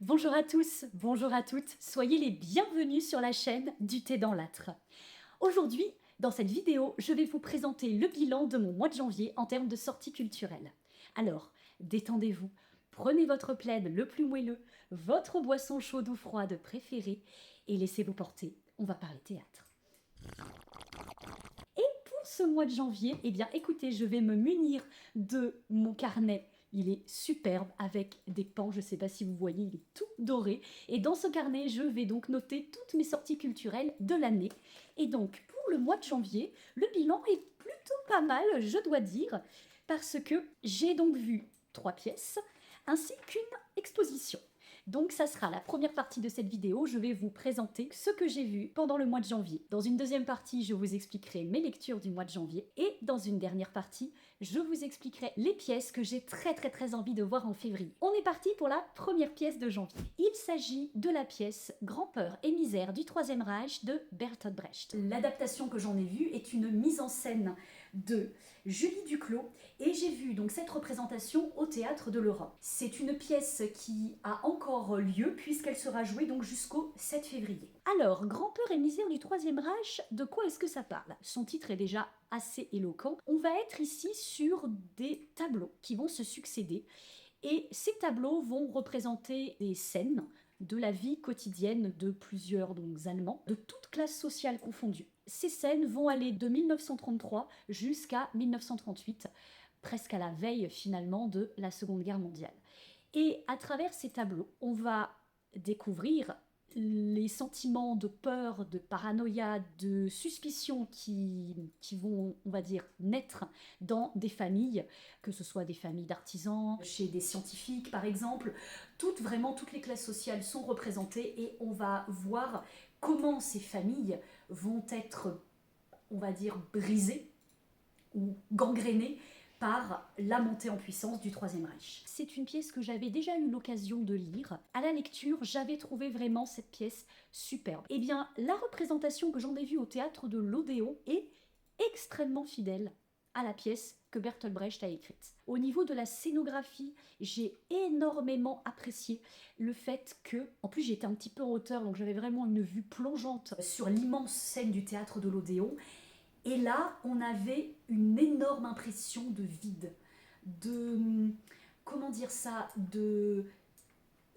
Bonjour à tous, bonjour à toutes, soyez les bienvenus sur la chaîne du thé dans l'âtre. Aujourd'hui, dans cette vidéo, je vais vous présenter le bilan de mon mois de janvier en termes de sorties culturelles. Alors, détendez-vous, prenez votre plaid le plus moelleux, votre boisson chaude ou froide préférée et laissez-vous porter, on va parler théâtre. Pour ce mois de janvier, eh bien écoutez, je vais me munir de mon carnet. Il est superbe avec des pans, je ne sais pas si vous voyez, il est tout doré. Et dans ce carnet, je vais donc noter toutes mes sorties culturelles de l'année. Et donc, pour le mois de janvier, le bilan est plutôt pas mal, je dois dire, parce que j'ai donc vu 3 pièces, ainsi qu'une exposition. Donc ça sera la première partie de cette vidéo, je vais vous présenter ce que j'ai vu pendant le mois de janvier. Dans une deuxième partie, je vous expliquerai mes lectures du mois de janvier. Et dans une dernière partie, je vous expliquerai les pièces que j'ai très envie de voir en février. On est parti pour la première pièce de janvier. Il s'agit de la pièce Grand-peur et misère du Troisième Reich de Bertolt Brecht. L'adaptation que j'en ai vue est une mise en scène de Julie Duclos et j'ai vu donc cette représentation au Théâtre de l'Europe. C'est une pièce qui a encore lieu puisqu'elle sera jouée donc jusqu'au 7 février. Alors, Grand-peur et misère du Troisième Reich, de quoi est-ce que ça parle? Son titre est déjà assez éloquent. On va être ici sur des tableaux qui vont se succéder et ces tableaux vont représenter des scènes de la vie quotidienne de plusieurs donc, Allemands, de toutes classes sociales confondues. Ces scènes vont aller de 1933 jusqu'à 1938, presque à la veille finalement de la Seconde Guerre mondiale. Et à travers ces tableaux, on va découvrir les sentiments de peur, de paranoïa, de suspicion qui vont, on va dire, naître dans des familles, que ce soit des familles d'artisans, chez des scientifiques par exemple. Toutes les classes sociales sont représentées et on va voir comment ces familles vont être, on va dire, brisées ou gangrénées par la montée en puissance du Troisième Reich. C'est une pièce que j'avais déjà eu l'occasion de lire. À la lecture, j'avais trouvé vraiment cette pièce superbe. Eh bien, la représentation que j'en ai vue au théâtre de l'Odéon est extrêmement fidèle à la pièce que Bertolt Brecht a écrite. Au niveau de la scénographie, j'ai énormément apprécié le fait que, en plus j'étais un petit peu en hauteur, donc j'avais vraiment une vue plongeante sur l'immense scène du théâtre de l'Odéon. Et là, on avait une énorme impression de vide, de, comment dire ça, de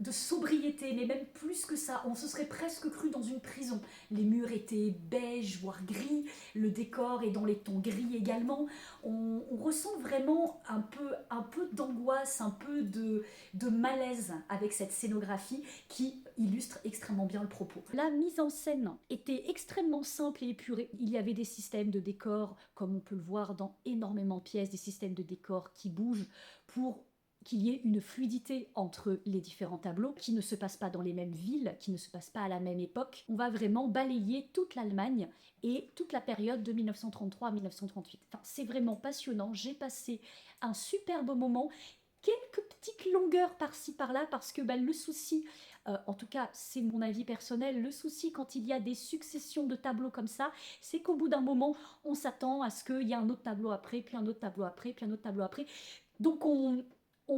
sobriété, mais même plus que ça, on se serait presque cru dans une prison. Les murs étaient beige, voire gris, le décor est dans les tons gris également. On ressent vraiment un peu d'angoisse, un peu de malaise avec cette scénographie qui illustre extrêmement bien le propos. La mise en scène était extrêmement simple et épurée. Il y avait des systèmes de décors, comme on peut le voir dans énormément de pièces, des systèmes de décors qui bougent pour qu'il y ait une fluidité entre les différents tableaux, qui ne se passent pas dans les mêmes villes, qui ne se passent pas à la même époque. On va vraiment balayer toute l'Allemagne et toute la période de 1933 à 1938. Enfin, c'est vraiment passionnant, j'ai passé un superbe moment. Quelques petites longueurs par-ci par-là parce que le souci, en tout cas c'est mon avis personnel, le souci quand il y a des successions de tableaux comme ça, c'est qu'au bout d'un moment on s'attend à ce qu'il y ait un autre tableau après, puis un autre tableau après, puis un autre tableau après. Donc on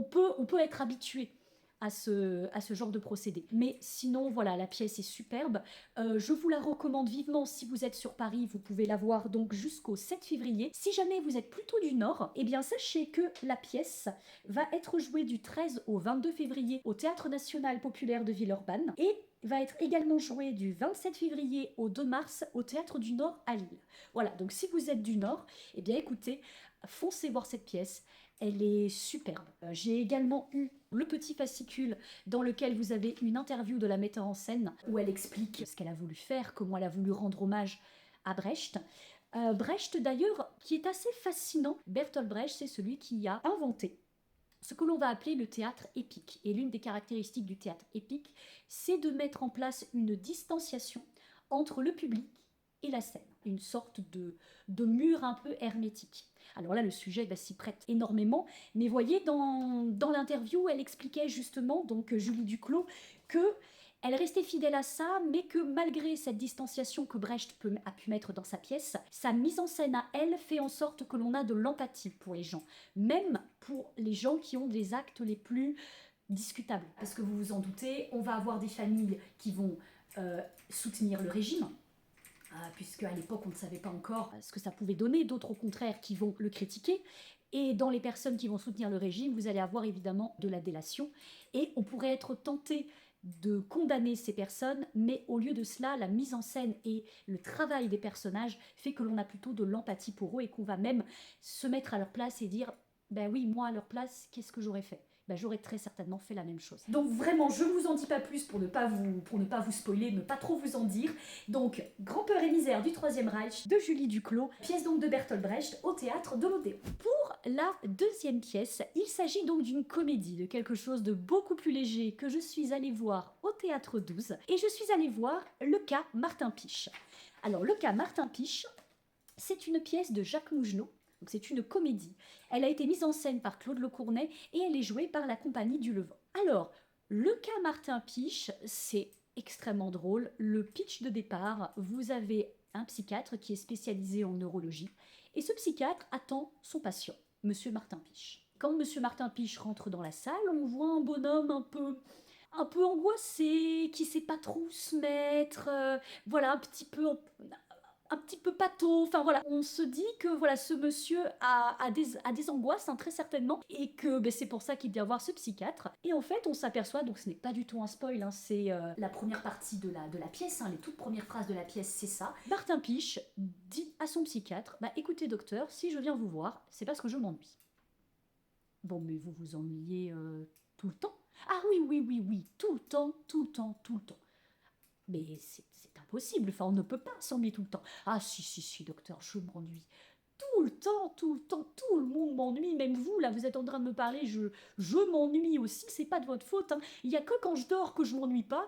peut être habitué à ce genre de procédé. Mais sinon, voilà, la pièce est superbe. Je vous la recommande vivement si vous êtes sur Paris. Vous pouvez la voir donc jusqu'au 7 février. Si jamais vous êtes plutôt du Nord, eh bien sachez que la pièce va être jouée du 13 au 22 février au Théâtre National Populaire de Villeurbanne et va être également jouée du 27 février au 2 mars au Théâtre du Nord à Lille. Voilà, donc si vous êtes du Nord, eh bien écoutez, foncez voir cette pièce, elle est superbe. J'ai également eu le petit fascicule dans lequel vous avez une interview de la metteur en scène où elle explique ce qu'elle a voulu faire, comment elle a voulu rendre hommage à Brecht. Brecht d'ailleurs, qui est assez fascinant, Bertolt Brecht, c'est celui qui a inventé ce que l'on va appeler le théâtre épique. Et l'une des caractéristiques du théâtre épique, c'est de mettre en place une distanciation entre le public et la scène, une sorte de mur un peu hermétique. Alors là, le sujet s'y prête énormément, mais voyez, dans l'interview, elle expliquait justement, donc Julie Duclos, que elle restait fidèle à ça, mais que malgré cette distanciation que Brecht a pu mettre dans sa pièce, sa mise en scène à elle fait en sorte que l'on a de l'empathie pour les gens, même pour les gens qui ont des actes les plus discutable. Parce que vous vous en doutez, on va avoir des familles qui vont soutenir le régime, puisque à l'époque on ne savait pas encore ce que ça pouvait donner, d'autres au contraire qui vont le critiquer. Et dans les personnes qui vont soutenir le régime, vous allez avoir évidemment de la délation, et on pourrait être tenté de condamner ces personnes, mais au lieu de cela, la mise en scène et le travail des personnages fait que l'on a plutôt de l'empathie pour eux et qu'on va même se mettre à leur place et dire ben oui, moi à leur place, qu'est-ce que j'aurais fait? Ben, j'aurais très certainement fait la même chose. Donc vraiment, je ne vous en dis pas plus pour ne pas vous spoiler, ne pas trop vous en dire. Donc, Grand-peur et misère du Troisième Reich de Julie Duclos, pièce donc de Bertolt Brecht au théâtre de l'Odéon. Pour la deuxième pièce, il s'agit donc d'une comédie, de quelque chose de beaucoup plus léger que je suis allée voir au théâtre 12, et je suis allée voir Le cas Martin Piche. Alors, Le cas Martin Piche, c'est une pièce de Jacques Mougenot. Donc c'est une comédie. Elle a été mise en scène par Claude Lecournay et elle est jouée par la compagnie du Levant. Alors, Le cas Martin Piche, c'est extrêmement drôle. Le pitch de départ, vous avez un psychiatre qui est spécialisé en neurologie et ce psychiatre attend son patient, Monsieur Martin Piche. Quand Monsieur Martin Piche rentre dans la salle, on voit un bonhomme un peu angoissé, qui sait pas trop où se mettre, voilà, un petit peu pâteau, enfin voilà, on se dit que voilà, ce monsieur a des angoisses, hein, très certainement, et que ben, c'est pour ça qu'il vient voir ce psychiatre. Et en fait, on s'aperçoit, donc ce n'est pas du tout un spoil, hein, c'est la première partie de la pièce, hein, les toutes premières phrases de la pièce, c'est ça. Martin Piche dit à son psychiatre, bah écoutez docteur, si je viens vous voir, c'est parce que je m'ennuie. Bon, mais vous vous ennuyez tout le temps? Ah oui, oui, oui, oui, tout le temps, tout le temps, tout le temps. Mais c'est impossible, enfin on ne peut pas s'ennuyer tout le temps. Ah si, docteur, je m'ennuie. Tout le temps, tout le temps, tout le monde m'ennuie, même vous, là, vous êtes en train de me parler, je m'ennuie aussi, c'est pas de votre faute, hein. Il y a que quand je dors que je m'ennuie pas,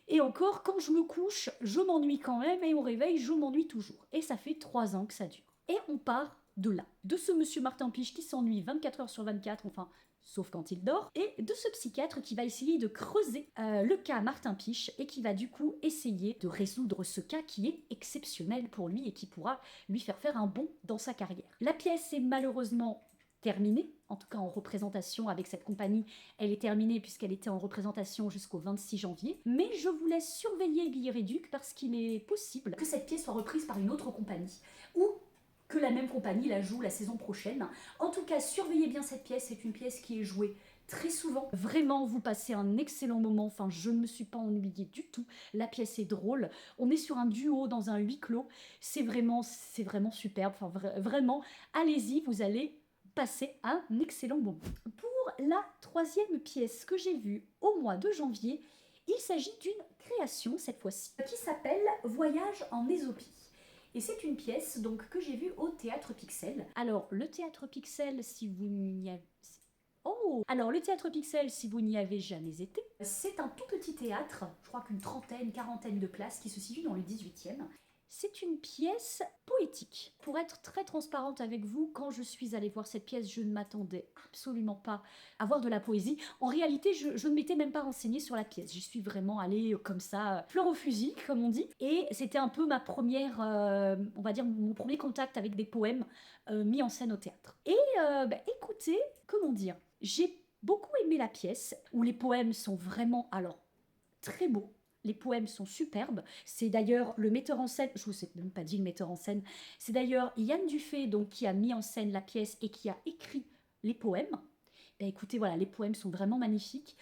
et encore, quand je me couche, je m'ennuie quand même, et au réveil, je m'ennuie toujours. Et ça fait 3 ans que ça dure. Et on part de là, de ce monsieur Martin Piche qui s'ennuie 24 heures sur 24, enfin, sauf quand il dort, et de ce psychiatre qui va essayer de creuser le cas Martin Piche et qui va du coup essayer de résoudre ce cas qui est exceptionnel pour lui et qui pourra lui faire un bond dans sa carrière. La pièce est malheureusement terminée, en tout cas en représentation avec cette compagnie, elle est terminée puisqu'elle était en représentation jusqu'au 26 janvier, mais je vous laisse surveiller Guilleréduc parce qu'il est possible que cette pièce soit reprise par une autre compagnie, ou que la même compagnie la joue la saison prochaine. En tout cas, surveillez bien cette pièce, c'est une pièce qui est jouée très souvent. Vraiment, vous passez un excellent moment, enfin je ne me suis pas ennuyée du tout, la pièce est drôle, on est sur un duo dans un huis clos, c'est vraiment superbe, enfin vraiment, allez-y, vous allez passer un excellent moment. Pour la troisième pièce que j'ai vue au mois de janvier, il s'agit d'une création cette fois-ci, qui s'appelle Voyage en Ésopie. Et c'est une pièce donc que j'ai vue au Théâtre Pixel. Alors, le Théâtre Pixel, si vous n'y avez... Oh! Alors, le Théâtre Pixel, si vous n'y avez jamais été, c'est un tout petit théâtre, je crois qu'une trentaine, quarantaine de places, qui se situe dans le 18e. C'est une pièce poétique. Pour être très transparente avec vous, quand je suis allée voir cette pièce, je ne m'attendais absolument pas à voir de la poésie. En réalité, je ne m'étais même pas renseignée sur la pièce. J'y suis vraiment allée comme ça, fleur au fusil, comme on dit. Et c'était un peu ma première, on va dire, mon premier contact avec des poèmes mis en scène au théâtre. Et écoutez, comment dire, j'ai beaucoup aimé la pièce, où les poèmes sont vraiment, alors, très beaux. Les poèmes sont superbes. C'est d'ailleurs le metteur en scène, je ne vous ai même pas dit le metteur en scène, c'est d'ailleurs Yann Dufay donc, qui a mis en scène la pièce et qui a écrit les poèmes. Et écoutez, voilà, les poèmes sont vraiment magnifiques.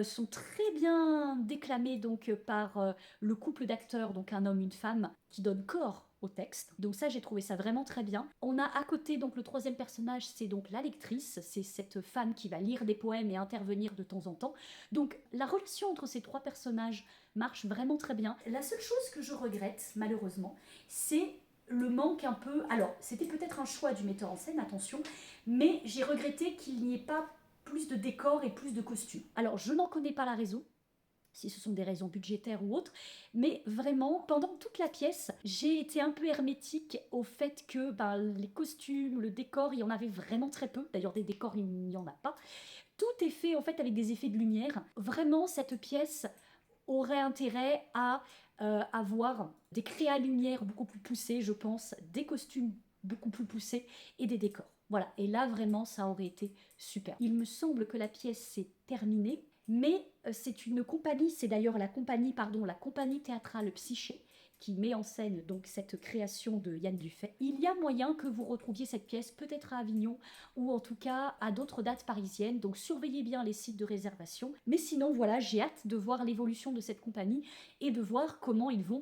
Sont très bien déclamés donc, par le couple d'acteurs, donc un homme, une femme, qui donne corps au texte. Donc ça, j'ai trouvé ça vraiment très bien. On a à côté donc le troisième personnage, c'est donc la lectrice, c'est cette femme qui va lire des poèmes et intervenir de temps en temps. Donc la relation entre ces trois personnages marche vraiment très bien. La seule chose que je regrette, malheureusement, c'est le manque un peu... Alors, c'était peut-être un choix du metteur en scène, attention, mais j'ai regretté qu'il n'y ait pas plus de décors et plus de costumes. Alors, je n'en connais pas la raison, si ce sont des raisons budgétaires ou autres, mais vraiment, pendant toute la pièce, j'ai été un peu hermétique au fait que les costumes, le décor, il y en avait vraiment très peu. D'ailleurs, des décors, il n'y en a pas. Tout est fait, en fait, avec des effets de lumière. Vraiment, cette pièce aurait intérêt à avoir des créas lumière beaucoup plus poussés, je pense, des costumes beaucoup plus poussés et des décors. Voilà, et là vraiment ça aurait été super. Il me semble que la pièce s'est terminée, mais c'est une compagnie, c'est d'ailleurs la compagnie, pardon, la compagnie théâtrale Psyché, qui met en scène donc cette création de Yann Dufay. Il y a moyen que vous retrouviez cette pièce peut-être à Avignon ou en tout cas à d'autres dates parisiennes, donc surveillez bien les sites de réservation. Mais sinon voilà, j'ai hâte de voir l'évolution de cette compagnie et de voir comment ils vont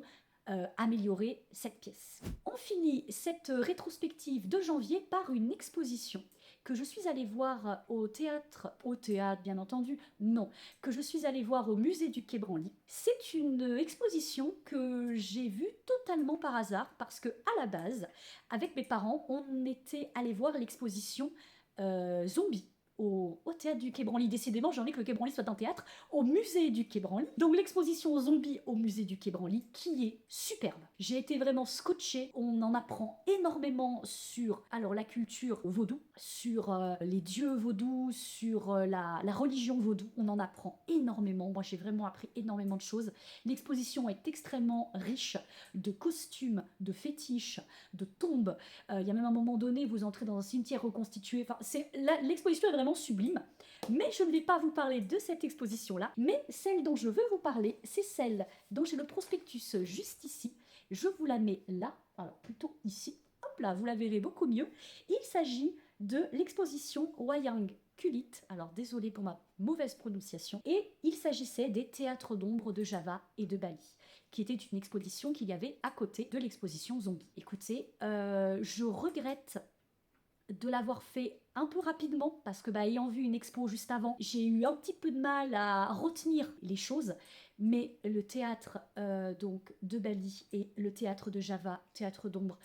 améliorer cette pièce. On finit cette rétrospective de janvier par une exposition que je suis allée voir au théâtre bien entendu, non, que je suis allée voir au musée du Quai Branly. C'est une exposition que j'ai vue totalement par hasard parce que à la base, avec mes parents, on était allé voir l'exposition Zombie au théâtre du Quai Branly. Décidément, j'ai envie que le Quai Branly soit un théâtre, au musée du Quai Branly. Donc l'exposition Zombie au musée du Quai Branly, qui est superbe. J'ai été vraiment scotchée. On en apprend énormément sur la culture vaudou, sur les dieux vaudous, sur la religion vaudou. On en apprend énormément. Moi, j'ai vraiment appris énormément de choses. L'exposition est extrêmement riche de costumes, de fétiches, de tombes. Il y a même un moment donné, vous entrez dans un cimetière reconstitué. Enfin, l'exposition est vraiment sublime. Mais je ne vais pas vous parler de cette exposition-là. Mais celle dont je veux vous parler, c'est celle dont j'ai le prospectus juste ici. Je vous la mets là, alors plutôt ici. Hop là, vous la verrez beaucoup mieux. Il s'agit de l'exposition Wayang Kulit. Alors désolé pour ma mauvaise prononciation. Et il s'agissait des théâtres d'ombre de Java et de Bali, qui était une exposition qu'il y avait à côté de l'exposition Zombie. Écoutez, je regrette de l'avoir fait un peu rapidement parce que ayant vu une expo juste avant, j'ai eu un petit peu de mal à retenir les choses, mais le théâtre donc de Bali et le théâtre de Java, théâtre d'ombre,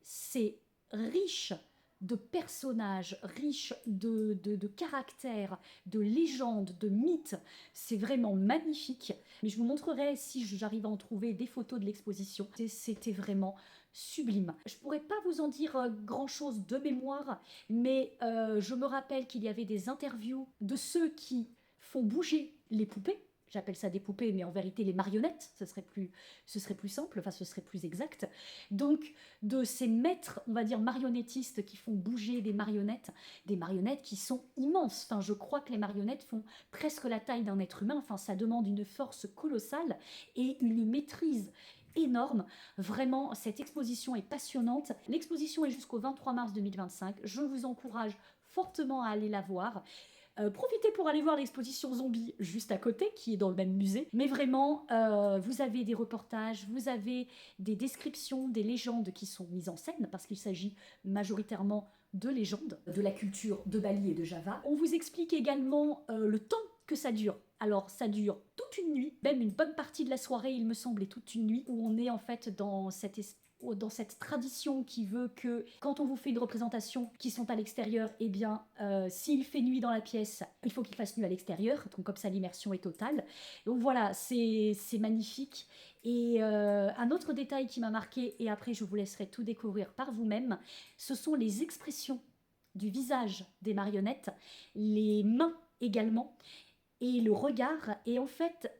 c'est riche de personnages, riche de caractères, de légendes, de mythes. C'est vraiment magnifique. Mais je vous montrerai, si j'arrive à en trouver, des photos de l'exposition. C'était vraiment sublime. Je pourrais pas vous en dire grand-chose de mémoire, mais je me rappelle qu'il y avait des interviews de ceux qui font bouger les poupées. J'appelle ça des poupées, mais en vérité les marionnettes, ce serait plus simple, enfin ce serait plus exact. Donc de ces maîtres, on va dire marionnettistes qui font bouger des marionnettes qui sont immenses. Enfin, je crois que les marionnettes font presque la taille d'un être humain. Enfin, ça demande une force colossale et une maîtrise énorme. Vraiment, cette exposition est passionnante. L'exposition est jusqu'au 23 mars 2025. Je vous encourage fortement à aller la voir. Profitez pour aller voir l'exposition Zombie juste à côté, qui est dans le même musée. Mais vraiment, vous avez des reportages, vous avez des descriptions, des légendes qui sont mises en scène, parce qu'il s'agit majoritairement de légendes, de la culture de Bali et de Java. On vous explique également le temps que ça dure. Alors, ça dure toute une nuit, même une bonne partie de la soirée, il me semble, est toute une nuit, où on est en fait dans cette tradition qui veut que quand on vous fait une représentation qui sont à l'extérieur, eh bien, s'il fait nuit dans la pièce, il faut qu'il fasse nuit à l'extérieur, donc comme ça l'immersion est totale. Donc voilà, c'est magnifique. Et un autre détail qui m'a marqué, et après je vous laisserai tout découvrir par vous-même, ce sont les expressions du visage des marionnettes, les mains également, et le regard. Et en fait,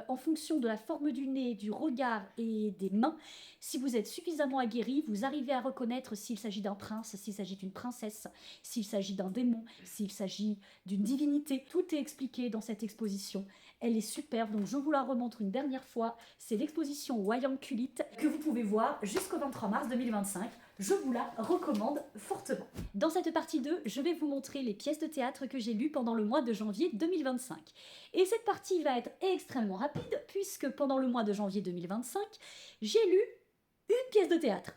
en fonction de la forme du nez, du regard et des mains, si vous êtes suffisamment aguerri, vous arrivez à reconnaître s'il s'agit d'un prince, s'il s'agit d'une princesse, s'il s'agit d'un démon, s'il s'agit d'une divinité. Tout est expliqué dans cette exposition. Elle est superbe, donc je vous la remontre une dernière fois. C'est l'exposition Wayang Kulit que vous pouvez voir jusqu'au 23 mars 2025. Je vous la recommande fortement. Dans cette partie 2, je vais vous montrer les pièces de théâtre que j'ai lues pendant le mois de janvier 2025. Et cette partie va être extrêmement rapide, puisque pendant le mois de janvier 2025, j'ai lu une pièce de théâtre.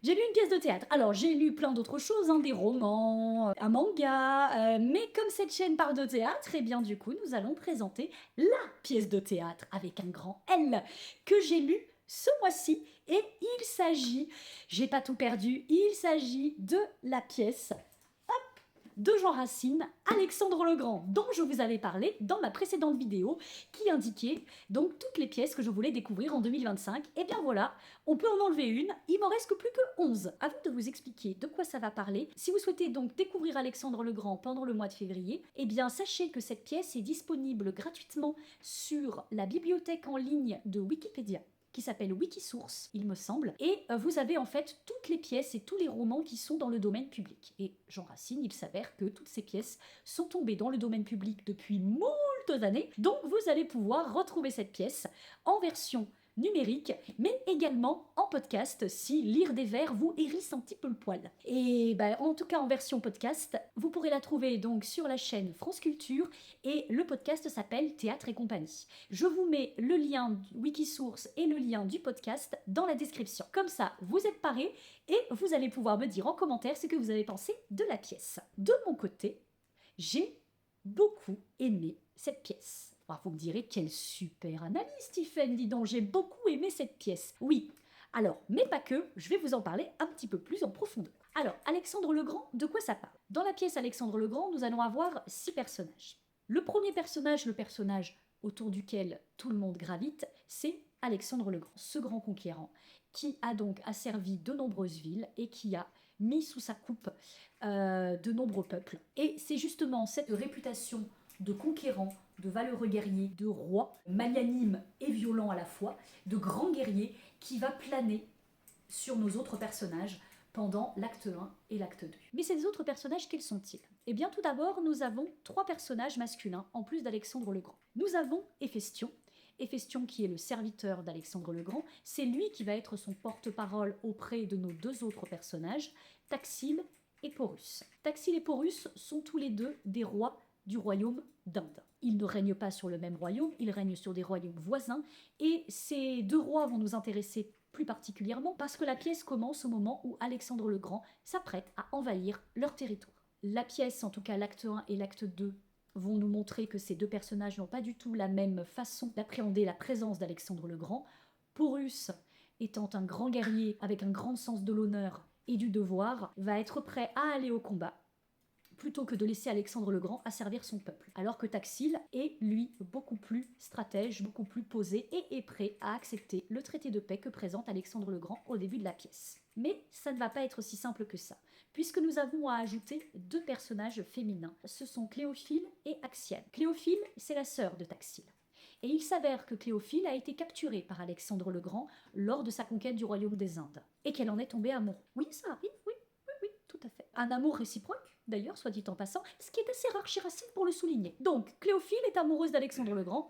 J'ai lu une pièce de théâtre. Alors, j'ai lu plein d'autres choses, des romans, un manga, mais comme cette chaîne parle de théâtre, et bien du coup, nous allons présenter la pièce de théâtre avec un grand L que j'ai lu ce mois-ci. Et il s'agit, j'ai pas tout perdu, il s'agit de la pièce de Jean Racine, Alexandre le Grand, dont je vous avais parlé dans ma précédente vidéo, qui indiquait donc toutes les pièces que je voulais découvrir en 2025. Et bien voilà, on peut en enlever une, il m'en reste que plus que 11. Avant de vous expliquer de quoi ça va parler, si vous souhaitez donc découvrir Alexandre le Grand pendant le mois de février, eh bien sachez que cette pièce est disponible gratuitement sur la bibliothèque en ligne de Wikipédia. qui s'appelle Wikisource, il me semble, et vous avez en fait toutes les pièces et tous les romans qui sont dans le domaine public. Et Jean Racine, il s'avère que toutes ces pièces sont tombées dans le domaine public depuis moult années, donc vous allez pouvoir retrouver cette pièce en version numérique, mais également en podcast si lire des vers vous hérisse un petit peu le poil. Et en tout cas en version podcast, vous pourrez la trouver donc sur la chaîne France Culture et le podcast s'appelle Théâtre et compagnie. Je vous mets le lien Wikisource et le lien du podcast dans la description. Comme ça, vous êtes parés et vous allez pouvoir me dire en commentaire ce que vous avez pensé de la pièce. De mon côté, j'ai beaucoup aimé cette pièce. Vous me direz, quelle super analyse, Stephen, dis donc, j'ai beaucoup aimé cette pièce. Oui, alors, mais pas que, je vais vous en parler un petit peu plus en profondeur. Alors, Alexandre le Grand, de quoi ça parle? Dans la pièce Alexandre le Grand, nous allons avoir 6 personnages. Le premier personnage, le personnage autour duquel tout le monde gravite, c'est Alexandre le Grand, ce grand conquérant, qui a donc asservi de nombreuses villes et qui a mis sous sa coupe de nombreux peuples. Et c'est justement cette réputation de conquérant, de valeureux guerrier, de roi, magnanime et violent à la fois, de grand guerrier qui va planer sur nos autres personnages pendant l'acte 1 et l'acte 2. Mais ces autres personnages, quels sont-ils? Eh bien tout d'abord, nous avons 3 personnages masculins en plus d'Alexandre le Grand. Nous avons Héphaistion. Héphaistion qui est le serviteur d'Alexandre le Grand, c'est lui qui va être son porte-parole auprès de nos 2 autres personnages, Taxile et Porus. Taxile et Porus sont tous les 2 des rois du royaume d'Inde. Ils ne règnent pas sur le même royaume, ils règnent sur des royaumes voisins, et ces 2 rois vont nous intéresser plus particulièrement parce que la pièce commence au moment où Alexandre le Grand s'apprête à envahir leur territoire. La pièce, en tout cas l'acte 1 et l'acte 2, vont nous montrer que ces 2 personnages n'ont pas du tout la même façon d'appréhender la présence d'Alexandre le Grand. Porus, étant un grand guerrier avec un grand sens de l'honneur et du devoir, va être prêt à aller au combat plutôt que de laisser Alexandre le Grand asservir son peuple. Alors que Taxile est, lui, beaucoup plus stratège, beaucoup plus posé et est prêt à accepter le traité de paix que présente Alexandre le Grand au début de la pièce. Mais ça ne va pas être aussi simple que ça, puisque nous avons à ajouter 2 personnages féminins. Ce sont Cléophile et Axiane. Cléophile, c'est la sœur de Taxile. Et il s'avère que Cléophile a été capturée par Alexandre le Grand lors de sa conquête du royaume des Indes, et qu'elle en est tombée amoureuse. Oui, ça arrive, oui, tout à fait. Un amour réciproque, d'ailleurs, soit dit en passant, ce qui est assez rare chez Racine pour le souligner. Donc, Cléophile est amoureuse d'Alexandre le Grand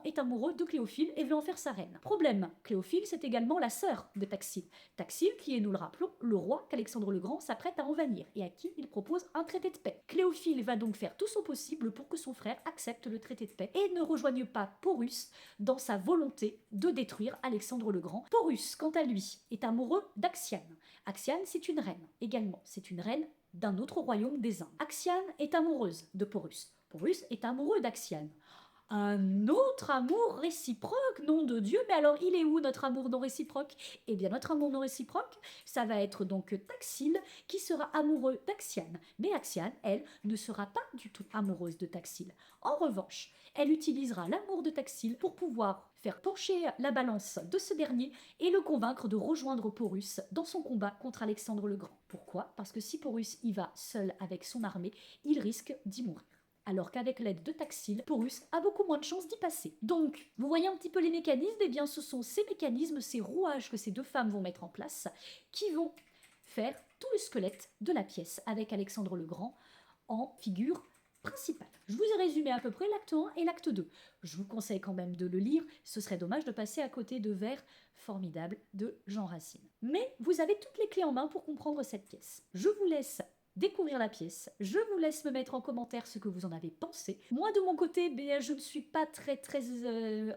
est amoureux de Cléophile et veut en faire sa reine. Problème, Cléophile, c'est également la sœur de Taxile. Taxile, qui est, nous le rappelons, le roi qu'Alexandre le Grand s'apprête à envahir et à qui il propose un traité de paix. Cléophile va donc faire tout son possible pour que son frère accepte le traité de paix et ne rejoigne pas Porus dans sa volonté de détruire Alexandre le Grand. Porus, quant à lui, est amoureux d'Axiane. Axiane, c'est une reine. Également, c'est une reine d'un autre royaume des Indes. Axiane est amoureuse de Porus. Porus est amoureux d'Axiane. Un autre amour réciproque, nom de Dieu, mais alors il est où notre amour non réciproque? Eh bien notre amour non réciproque, ça va être donc Taxile qui sera amoureux d'Axiane. Mais Axiane, elle, ne sera pas du tout amoureuse de Taxile. En revanche, elle utilisera l'amour de Taxile pour pouvoir faire pencher la balance de ce dernier et le convaincre de rejoindre Porus dans son combat contre Alexandre le Grand. Pourquoi? Parce que si Porus y va seul avec son armée, il risque d'y mourir. Alors qu'avec l'aide de Taxile, Porus a beaucoup moins de chances d'y passer. Donc, vous voyez un petit peu les mécanismes, et bien ce sont ces mécanismes, ces rouages que ces 2 femmes vont mettre en place, qui vont faire tout le squelette de la pièce, avec Alexandre le Grand en figure principale. Je vous ai résumé à peu près l'acte 1 et l'acte 2. Je vous conseille quand même de le lire, ce serait dommage de passer à côté de vers formidables de Jean Racine. Mais vous avez toutes les clés en main pour comprendre cette pièce. Je vous laisse découvrir la pièce. Je vous laisse me mettre en commentaire ce que vous en avez pensé. Moi, de mon côté, je ne suis pas très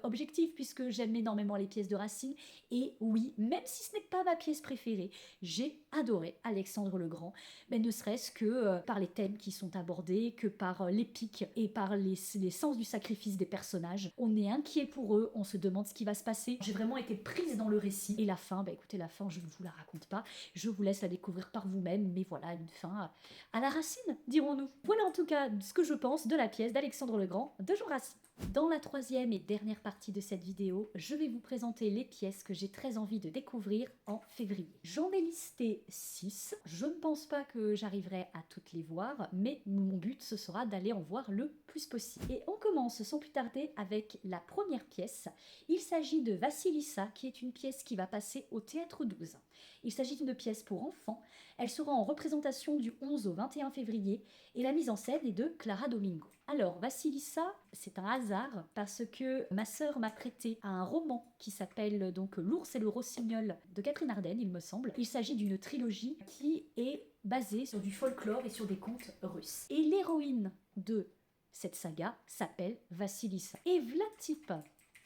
objective puisque j'aime énormément les pièces de Racine. Et oui, même si ce n'est pas ma pièce préférée, j'ai adoré Alexandre le Grand, mais ne serait-ce que par les thèmes qui sont abordés, que par l'épique et par les sens du sacrifice des personnages. On est inquiet pour eux, on se demande ce qui va se passer. J'ai vraiment été prise dans le récit. Et la fin, écoutez, la fin, je ne vous la raconte pas. Je vous laisse la découvrir par vous-même, mais voilà, une fin à la Racine, dirons-nous. Voilà en tout cas ce que je pense de la pièce d'Alexandre le Grand de Jean Racine. Dans la troisième et dernière partie de cette vidéo, je vais vous présenter les pièces que j'ai très envie de découvrir en février. J'en ai listé 6. Je ne pense pas que j'arriverai à toutes les voir, mais mon but ce sera d'aller en voir le plus possible. Et on commence sans plus tarder avec la première pièce. Il s'agit de Vassilissa, qui est une pièce qui va passer au Théâtre 12. Il s'agit d'une pièce pour enfants. Elle sera en représentation du 11 au 21 février et la mise en scène est de Clara Domingo. Alors, Vassilissa, c'est un hasard parce que ma sœur m'a prêté un roman qui s'appelle donc L'ours et le rossignol de Catherine Ardenne, il me semble. Il s'agit d'une trilogie qui est basée sur du folklore et sur des contes russes. Et l'héroïne de cette saga s'appelle Vassilissa. Et v'là type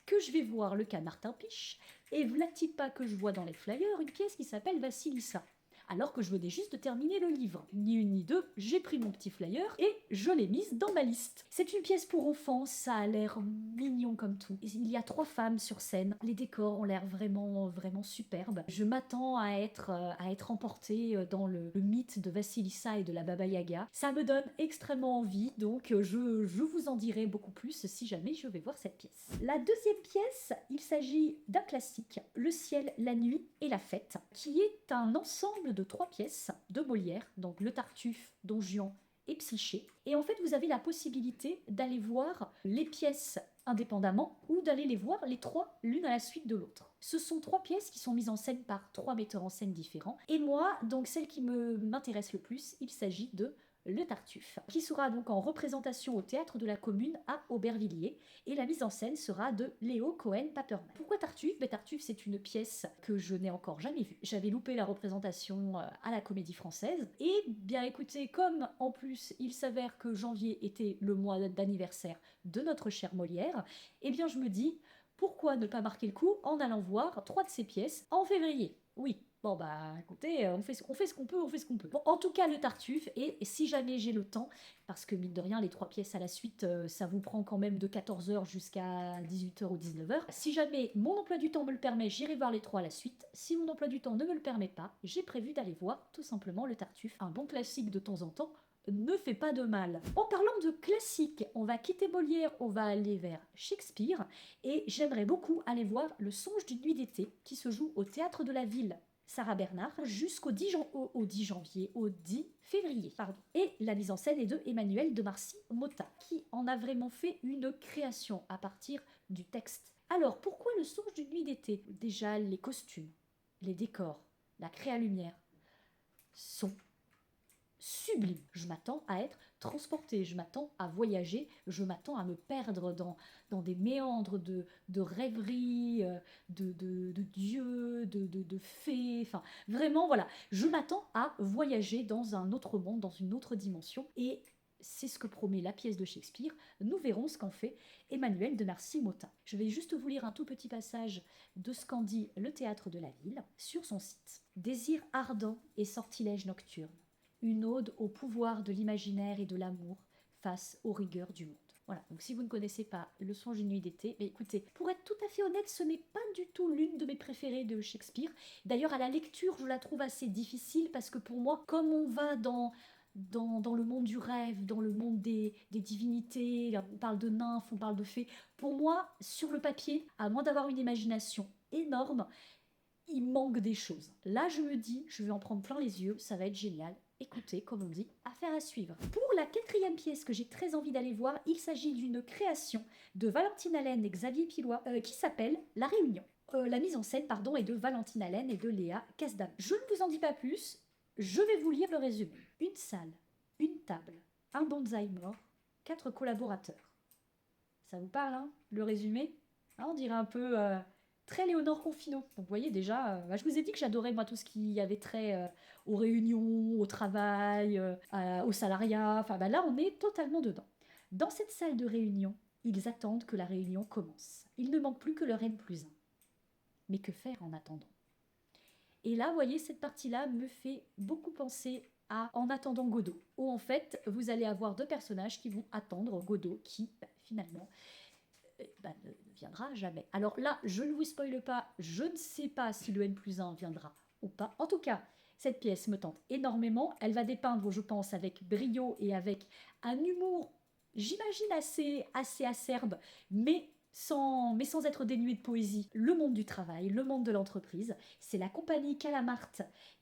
que je vais voir le canard Timpiche, et v'là type que je vois dans les flyers une pièce qui s'appelle Vassilissa. Alors que je venais juste de terminer le livre. Ni une ni deux, j'ai pris mon petit flyer et je l'ai mise dans ma liste. C'est une pièce pour enfants, ça a l'air mignon comme tout. Il y a 3 femmes sur scène, les décors ont l'air vraiment superbes. Je m'attends à être emportée dans le mythe de Vassilissa et de la Baba Yaga. Ça me donne extrêmement envie, donc je vous en dirai beaucoup plus si jamais je vais voir cette pièce. La deuxième pièce, il s'agit d'un classique, Le ciel, la nuit et la fête, qui est un ensemble de 3 pièces de Molière, donc Le Tartuffe, Don Juan et Psyché. Et en fait, vous avez la possibilité d'aller voir les pièces indépendamment ou d'aller les voir les 3 l'une à la suite de l'autre. Ce sont 3 pièces qui sont mises en scène par 3 metteurs en scène différents. Et moi, donc celle qui m'intéresse le plus, il s'agit de Le Tartuffe, qui sera donc en représentation au Théâtre de la Commune à Aubervilliers, et la mise en scène sera de Léo Cohen-Paperman. Pourquoi Tartuffe? Tartuffe, c'est une pièce que je n'ai encore jamais vue. J'avais loupé la représentation à la Comédie Française, et bien écoutez, comme en plus il s'avère que janvier était le mois d'anniversaire de notre cher Molière, eh bien je me dis, pourquoi ne pas marquer le coup en allant voir 3 de ces pièces en février? Oui. Bon bah écoutez, on fait ce qu'on peut, on fait ce qu'on peut. Bon, en tout cas le Tartuffe, et si jamais j'ai le temps, parce que mine de rien les 3 pièces à la suite, ça vous prend quand même de 14h jusqu'à 18h ou 19h. Si jamais mon emploi du temps me le permet, j'irai voir les 3 à la suite. Si mon emploi du temps ne me le permet pas, j'ai prévu d'aller voir tout simplement le Tartuffe. Un bon classique de temps en temps ne fait pas de mal. En parlant de classique, on va quitter Molière, on va aller vers Shakespeare, et j'aimerais beaucoup aller voir Le Songe d'une nuit d'été, qui se joue au Théâtre de la Ville Sarah Bernard jusqu'au 10 février. Et la mise en scène est de Emmanuel de Marcy-Motta, qui en a vraiment fait une création à partir du texte. Alors, pourquoi Le Songe d'une nuit d'été? Déjà, les costumes, les décors, la créa-lumière sont sublime. Je m'attends à être transportée, je m'attends à voyager, je m'attends à me perdre dans des méandres de rêveries, de dieux, de fées, enfin vraiment voilà, je m'attends à voyager dans un autre monde, dans une autre dimension, et c'est ce que promet la pièce de Shakespeare. Nous verrons ce qu'en fait Emmanuel de Marcy-Motta. Je vais juste vous lire un tout petit passage de ce qu'en dit le Théâtre de la Ville sur son site. Désir ardent et sortilège nocturne, une ode au pouvoir de l'imaginaire et de l'amour face aux rigueurs du monde. Voilà, donc si vous ne connaissez pas Le Songe d'une nuit d'été, mais écoutez, pour être tout à fait honnête, ce n'est pas du tout l'une de mes préférées de Shakespeare. D'ailleurs, à la lecture, je la trouve assez difficile parce que pour moi, comme on va dans le monde du rêve, dans le monde des divinités, on parle de nymphes, on parle de fées, pour moi, sur le papier, à moins d'avoir une imagination énorme, il manque des choses. Là, je me dis, je vais en prendre plein les yeux, ça va être génial. Écoutez, comme on dit, affaire à suivre. Pour la 4e pièce que j'ai très envie d'aller voir, il s'agit d'une création de Valentine Allaine et Xavier Pilois qui s'appelle La Réunion. La mise en scène, pardon, est de Valentine Allaine et de Léa Casdam. Je ne vous en dis pas plus, je vais vous lire le résumé. Une salle, une table, un bonsaï mort, 4 collaborateurs. Ça vous parle, hein, le résumé? On dirait un peu très Léonore Confino. Donc vous voyez déjà, je vous ai dit que j'adorais moi tout ce qui avait trait aux réunions, au travail, au salariat. Enfin là on est totalement dedans. Dans cette salle de réunion, ils attendent que la réunion commence. Il ne manque plus que leur N+1. Mais que faire en attendant? Et là, vous voyez, cette partie-là me fait beaucoup penser à En attendant Godot, où en fait, vous allez avoir 2 personnages qui vont attendre Godot, qui finalement ne viendra jamais. Alors là, je ne vous spoile pas, je ne sais pas si le N+1 viendra ou pas. En tout cas, cette pièce me tente énormément. Elle va dépeindre, je pense, avec brio et avec un humour j'imagine assez acerbe, mais sans être dénué de poésie. Le monde du travail, le monde de l'entreprise. C'est la compagnie Calamart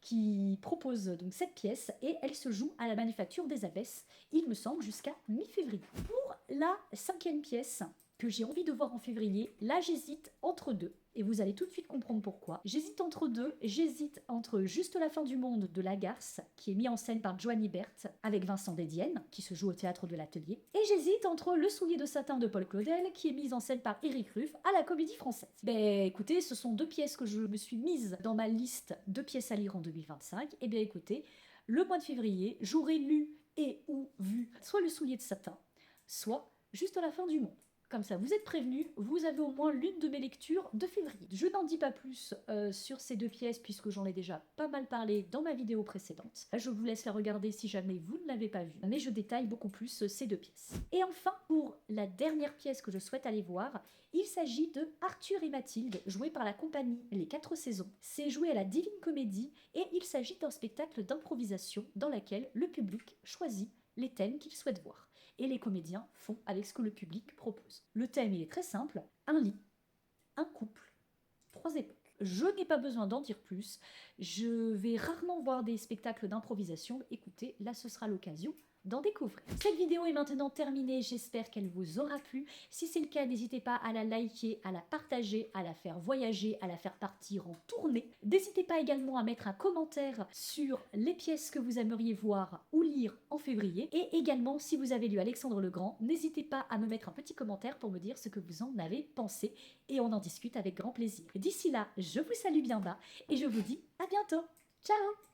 qui propose donc cette pièce et elle se joue à la Manufacture des Abbesses, il me semble, jusqu'à mi-février. Pour la 5e pièce que j'ai envie de voir en février, là j'hésite entre deux. Et vous allez tout de suite comprendre pourquoi. J'hésite entre deux. J'hésite entre Juste la fin du monde de Lagarce, qui est mis en scène par Joanny Berthe, avec Vincent Dédienne, qui se joue au théâtre de l'Atelier. Et j'hésite entre Le soulier de satin de Paul Claudel, qui est mise en scène par Éric Ruff à la Comédie Française. Ben écoutez, ce sont deux pièces que je me suis mise dans ma liste de pièces à lire en 2025. Et bien écoutez, le mois de février, j'aurai lu et ou vu soit Le soulier de satin, soit Juste la fin du monde. Comme ça, vous êtes prévenus, vous avez au moins l'une de mes lectures de février. Je n'en dis pas plus sur ces deux pièces puisque j'en ai déjà pas mal parlé dans ma vidéo précédente. Je vous laisse la regarder si jamais vous ne l'avez pas vue, mais je détaille beaucoup plus ces deux pièces. Et enfin, pour la dernière pièce que je souhaite aller voir, il s'agit de Arthur et Mathilde, joué par la compagnie Les 4 saisons. C'est joué à la Divine Comédie et il s'agit d'un spectacle d'improvisation dans lequel le public choisit les thèmes qu'il souhaite voir. Et les comédiens font avec ce que le public propose. Le thème, il est très simple, un lit, un couple, 3 époques. Je n'ai pas besoin d'en dire plus, je vais rarement voir des spectacles d'improvisation. Écoutez, là ce sera l'occasion d'en découvrir. Cette vidéo est maintenant terminée, j'espère qu'elle vous aura plu. Si c'est le cas, n'hésitez pas à la liker, à la partager, à la faire voyager, à la faire partir en tournée. N'hésitez pas également à mettre un commentaire sur les pièces que vous aimeriez voir ou lire en février. Et également, si vous avez lu Alexandre le Grand, n'hésitez pas à me mettre un petit commentaire pour me dire ce que vous en avez pensé et on en discute avec grand plaisir. D'ici là, je vous salue bien bas et je vous dis à bientôt. Ciao!